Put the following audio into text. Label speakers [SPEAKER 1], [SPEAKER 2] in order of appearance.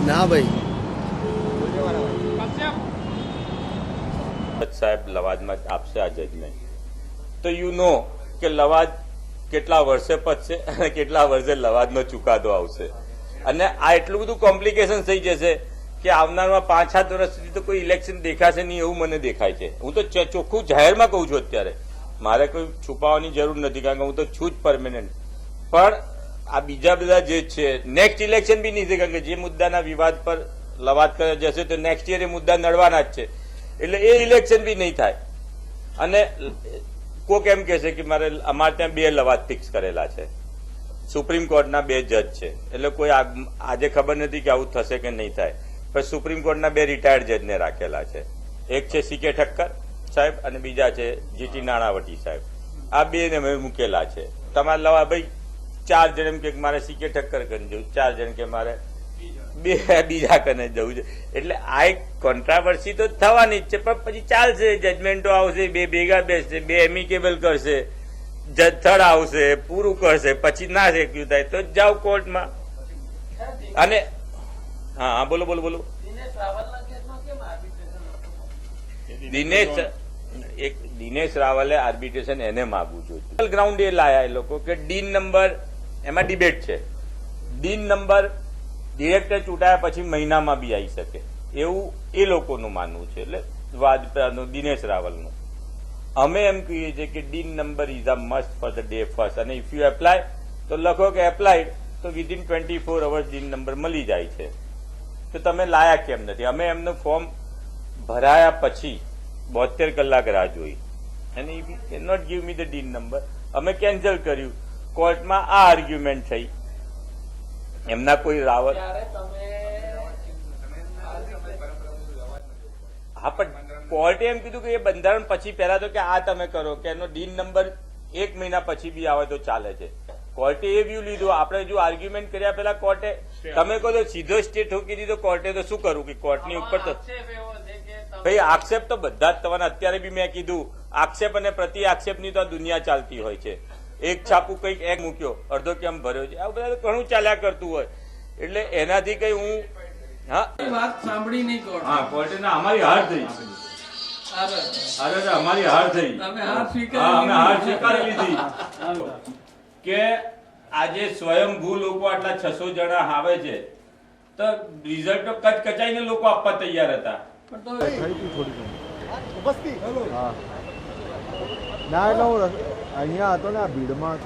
[SPEAKER 1] ના ભાઈ
[SPEAKER 2] સાહેબ લવાદમાં આપશે આ જજમેન્ટ તો યુ નો કે લવાદ કેટલા વર્ષે પતશે અને કેટલા વર્ષે લવાદનો ચુકાદો આવશે અને આ એટલું બધું કોમ્પ્લિકેશન થઈ જશે કે આવનારમાં 5-7 વર્ષ સુધી તો કોઈ ઇલેક્શન દેખાશે નહીં એવું મને દેખાય છે. હું તો ચોખ્ખું જાહેરમાં કહું છું અત્યારે, મારે કોઈ છુપાવવાની જરૂર નથી કારણ કે હું તો છું જ પરમેનન્ટ. પણ આ બીજા બધા જે છે નેક્સ્ટ ઇલેક્શન બી નહીં છે કારણ કે જે મુદ્દાના વિવાદ પર લવાદ કરે જશે તો નેક્સ્ટ યર એ મુદ્દા નડવાના જ છે એટલે એ ઇલેક્શન બી નહીં થાય. અને કોક એમ કે છે કે મારે અમારે ત્યાં 2 લવાદ ફિક્સ કરેલા છે, સુપ્રીમ કોર્ટના 2 જજ છે એટલે કોઈ આજે ખબર નથી કે આવું થશે કે નહીં થાય. પણ સુપ્રીમ કોર્ટના 2 રિટાયર્ડ જજને રાખેલા છે, એક છે CK ઠક્કર સાહેબ અને બીજા છે GT નાણાવટી સાહેબ. આ 2ને મેં મૂકેલા છે. તમારે લવા ભાઈ 4 જણ એમ કે મારે CK ઠક્કર કરીને જવું, 4 જણ કે મારે બીજા કને જવું છે. એટલે આ એક કોન્ટ્રાવર્સી તો થવાની જ છે પણ પછી ચાલશે, જજમેન્ટો આવશે, 2 ભેગા બેસશે, 2 એમિકેબલ કરશે, જજ થર્ડ આવશે, પૂરું કરશે, પછી ના શેક્યું થાય તો જાઓ કોર્ટમાં. અને હા બોલો બોલો બોલો. દિનેશ રાવલે આર્બિટ્રેશન એને માગવું જોઈએ. ગ્રાઉન્ડ એ લાયા એ લોકો કે ડીન નંબર એમાં ડિબેટ છે, ડીન નંબર ડિરેક્ટર ચૂંટાયા પછી મહિનામાં બી આવી શકે એવું એ લોકોનું માનવું છે. એટલે વાજપેયીનું દિનેશ રાવલનું અમે એમ કહીએ છીએ કે dean number is a must for the day first અને ઇફ યુ એપ્લાય તો લખો કે એપ્લાય તો વિધિન 24 અવર્સ ડીન નંબર મળી જાય છે. તો તમે લાયા કેમ નથી? અમે એમનું ફોર્મ ભરાયા પછી 72 કલાક રાહ જોઈ અને if you can not give me the DIN number અમે કેન્સલ કર્યું. કોર્ટમાં આ આર્ગ્યુમેન્ટ થઈ. એમના કોઈ રાવત હા પણ કોર્ટે એમ કીધું કે એ બંધારણ પછી પહેલા તો કે આ તમે કરો કે એનો ડીન નંબર 1 મહિના પછી બી આવે તો ચાલે છે. કોર્ટે એ વ્યૂ લીધું. આપણે જો આર્ગ્યુમેન્ટ કર્યા પહેલા કોર્ટે તમે કહો તો સીધો સ્ટે ઠોકી દીધો કોર્ટે તો શું કરવું કે કોર્ટની ઉપર તો ભાઈ આક્ષેપ તો બધા જ થવાના. અત્યારે બી મેં કીધું આક્ષેપ અને પ્રતિ આક્ષેપની તો આ દુનિયા ચાલતી હોય છે. એક છાપું કંઈક એક મૂક્યો, અડધો કેમ ભર્યો છે, આ બધા ઘણું ચાલ્યા કરતું હોય. એટલે એનાથી કઈ હું
[SPEAKER 3] વાત સાંભળી નહીં કોર્ટ.
[SPEAKER 2] હા કોર્ટે અમારી હાર થઈ. અરે અમારી હાર થઈ.
[SPEAKER 3] તમે હાર
[SPEAKER 2] અમે હાર સ્વીકારી લીધી કે આજે સ્વયંભૂ લોકો આટલા 600 જણા આવે છે તો રિઝલ્ટ તો કચકચાઈને લોકો આપવા તૈયાર હતા.
[SPEAKER 1] ના એટલે હું અહીંયા હતો ને આ ભીડમાં